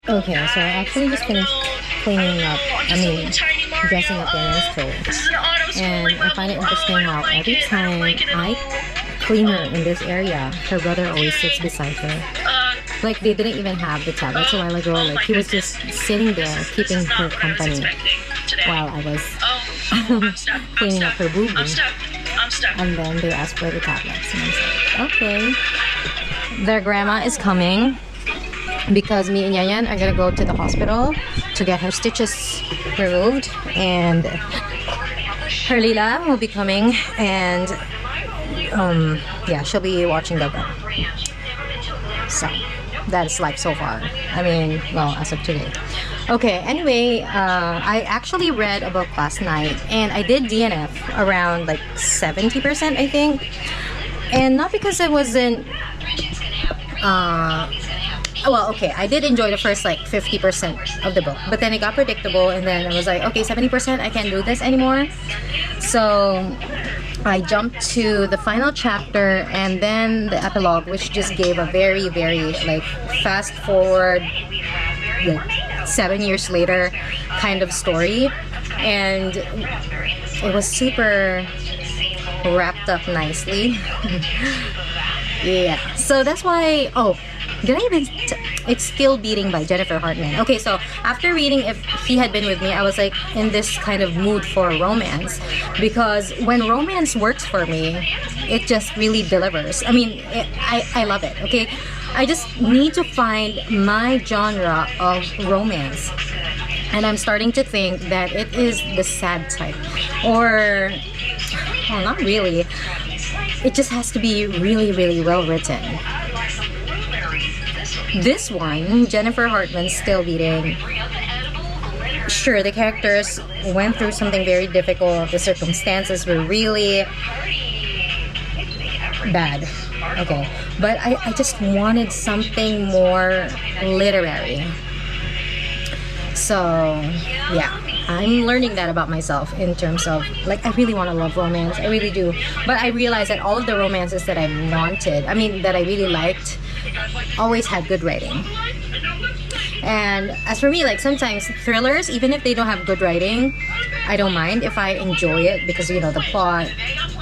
Okay, so I actually just finished cleaning up, dressing up Daniel's clothes. And I find it interesting how every time I clean her in this area, her brother always sits beside her. Like, they didn't even have the tablets a while ago. Like, he was just sitting there, keeping her company while I was cleaning up her boo-boo. And then they asked for the tablets. And I was like, okay. Their grandma is coming because me and Yayan are gonna go to the hospital to get her stitches removed, and her Lila will be coming, and yeah, she'll be watching the girl. So that's life so far. I mean, well, as of today. Okay, anyway, I actually read a book last night, and I did DNF around like 70%, I think. And not because it wasn't well, okay, I did enjoy the first like 50% of the book, but then it got predictable, and then I was like, okay, 70%, I can't do this anymore. So I jumped to the final chapter and then the epilogue, which just gave a very, very like fast forward, like 7 years later kind of story, and it was super wrapped up nicely. Yeah, so that's why. Oh, did I even it's Still Beating by Jennifer Hartmann. Okay, so after reading If He Had Been With Me, I was like in this kind of mood for romance, because when romance works for me, it just really delivers. I mean, I love it. Okay, I just need to find my genre of romance, and I'm starting to think that it is the sad type, or well, not really. It just has to be really, really well written. This one, Jennifer Hartman's Still Beating, sure, the characters went through something very difficult. The circumstances were really bad. Okay, but I just wanted something more literary. So, yeah, I'm learning that about myself in terms of, like, I really want to love romance. I really do. But I realized that all of the romances that I wanted, that I really liked, always had good writing. And as for me, like, sometimes thrillers, even if they don't have good writing, I don't mind if I enjoy it because, you know, the plot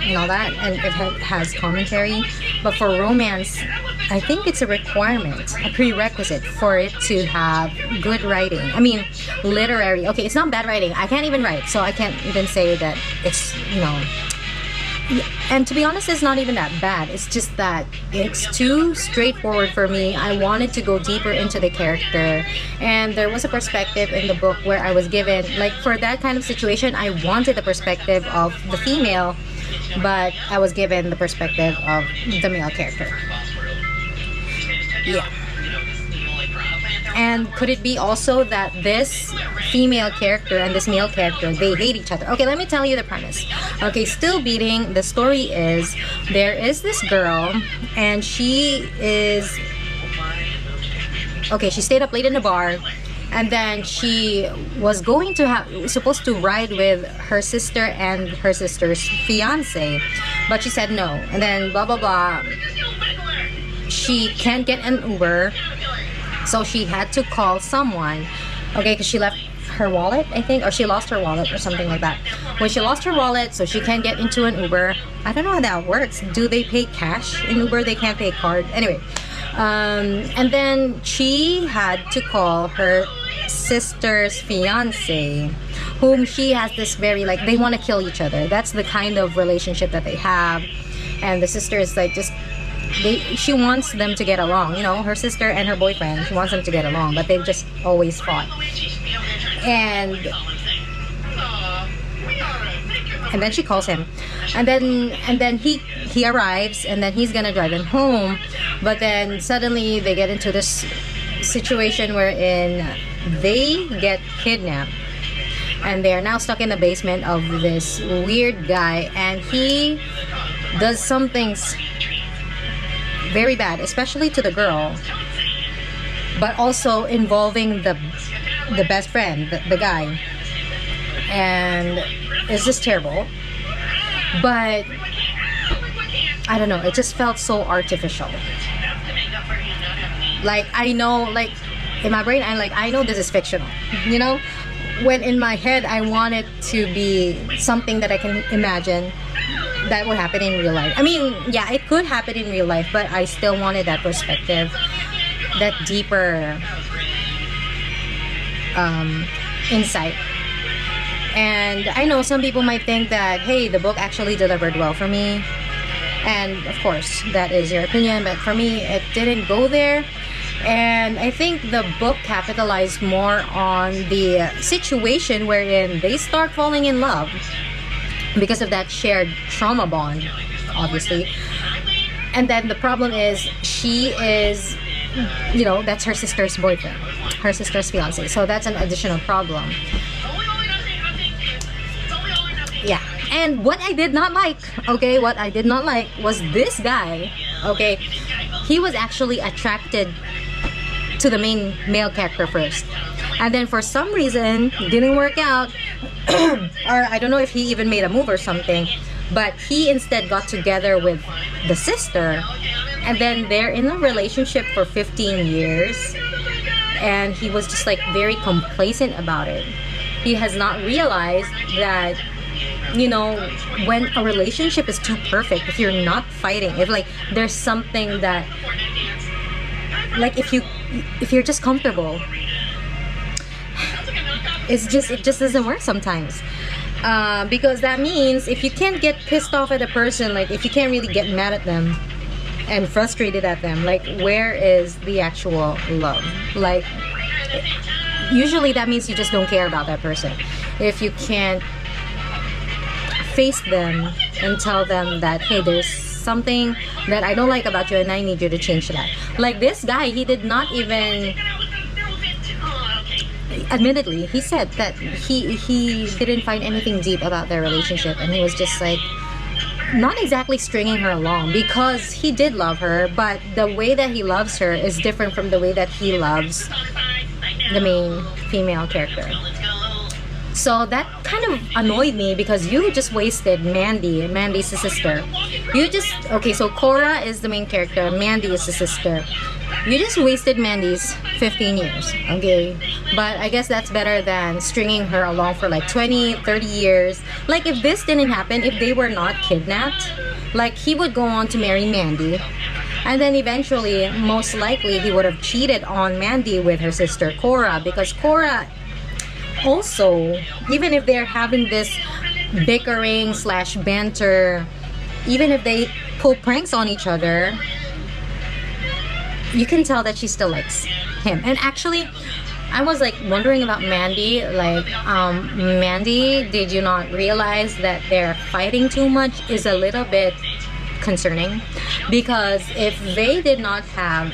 and all that, and if it has commentary. But for romance, I think it's a requirement, a prerequisite for it to have good writing. Literary. Okay, it's not bad writing. I can't even write, so I can't even say that it's, you know. And to be honest, it's not even that bad. It's just that it's too straightforward for me. I wanted to go deeper into the character, and there was a perspective in the book where I was given, like, for that kind of situation, I wanted the perspective of the female, but I was given the perspective of the male character. Yeah. And could it be also that this female character and this male character, they hate each other? Okay, let me tell you the premise. Okay, Still Beating, the story is, there is this girl, and she stayed up late in the bar, and then she was supposed to ride with her sister and her sister's fiance, but she said no, and then blah blah blah. She can't get an Uber, so she had to call someone, okay, because she left her wallet, I think, or she lost her wallet or something like that. When she lost her wallet, so she can't get into an Uber. I don't know how that works. Do they pay cash in Uber? They can't pay card. Anyway, and then she had to call her sister's fiance, whom she has this very, like, they want to kill each other. That's the kind of relationship that they have. And the sister is like, she wants them to get along, you know, her sister and her boyfriend, she wants them to get along, but they've just always fought. And then she calls him, and then he arrives, and then he's gonna drive them home, but then suddenly they get into this situation wherein they get kidnapped, and they are now stuck in the basement of this weird guy, and he does some things very bad, especially to the girl, but also involving the best friend, the guy, and it's just terrible. But I don't know, it just felt so artificial. Like, I know, like, in my brain, I know this is fictional, you know, when in my head I want it to be something that I can imagine that would happen in real life. I mean, yeah, it could happen in real life, but I still wanted that perspective, that deeper insight. And I know some people might think that, hey, the book actually delivered well for me. And of course, that is your opinion, but for me, it didn't go there. And I think the book capitalized more on the situation wherein they start falling in love because of that shared trauma bond, obviously. And then the problem is, she is, you know, that's her sister's boyfriend, her sister's fiance. So that's an additional problem. Yeah. And what I did not like, okay, what I did not like was this guy, okay, he was actually attracted to the main male character first. And then for some reason, didn't work out, or I don't know if he even made a move or something, but he instead got together with the sister, and then they're in a relationship for 15 years, and he was just like very complacent about it. He has not realized that, you know, when a relationship is too perfect, if you're not fighting, if like there's something that, like if you're just comfortable, it just doesn't work sometimes. Because that means if you can't get pissed off at a person, like if you can't really get mad at them and frustrated at them, like where is the actual love? Like usually that means you just don't care about that person. If you can't face them and tell them that, hey, there's something that I don't like about you and I need you to change that. Like this guy, he did not even, admittedly, he said that he didn't find anything deep about their relationship, and he was just like not exactly stringing her along, because he did love her, but the way that he loves her is different from the way that he loves the main female character. So that kind of annoyed me, because you just wasted Mandy. Mandy's the sister. You just, okay, so Cora is the main character, Mandy is the sister. You just wasted Mandy's 15 years, okay? But I guess that's better than stringing her along for like 20, 30 years. Like if this didn't happen, if they were not kidnapped, like he would go on to marry Mandy. And then eventually, most likely, he would have cheated on Mandy with her sister Cora, because Cora also, even if they're having this bickering / banter, even if they pull pranks on each other, you can tell that she still likes him. And actually, I was like wondering about Mandy, like Mandy, did you not realize that they're fighting too much is a little bit concerning? Because if they did not have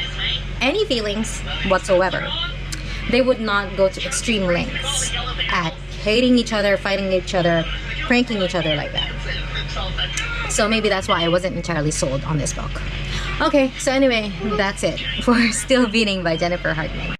any feelings whatsoever, they would not go to extreme lengths at hating each other, fighting each other, pranking each other like that. So maybe that's why I wasn't entirely sold on this book. Okay, so anyway, that's it for Still Beating by Jennifer Hartmann.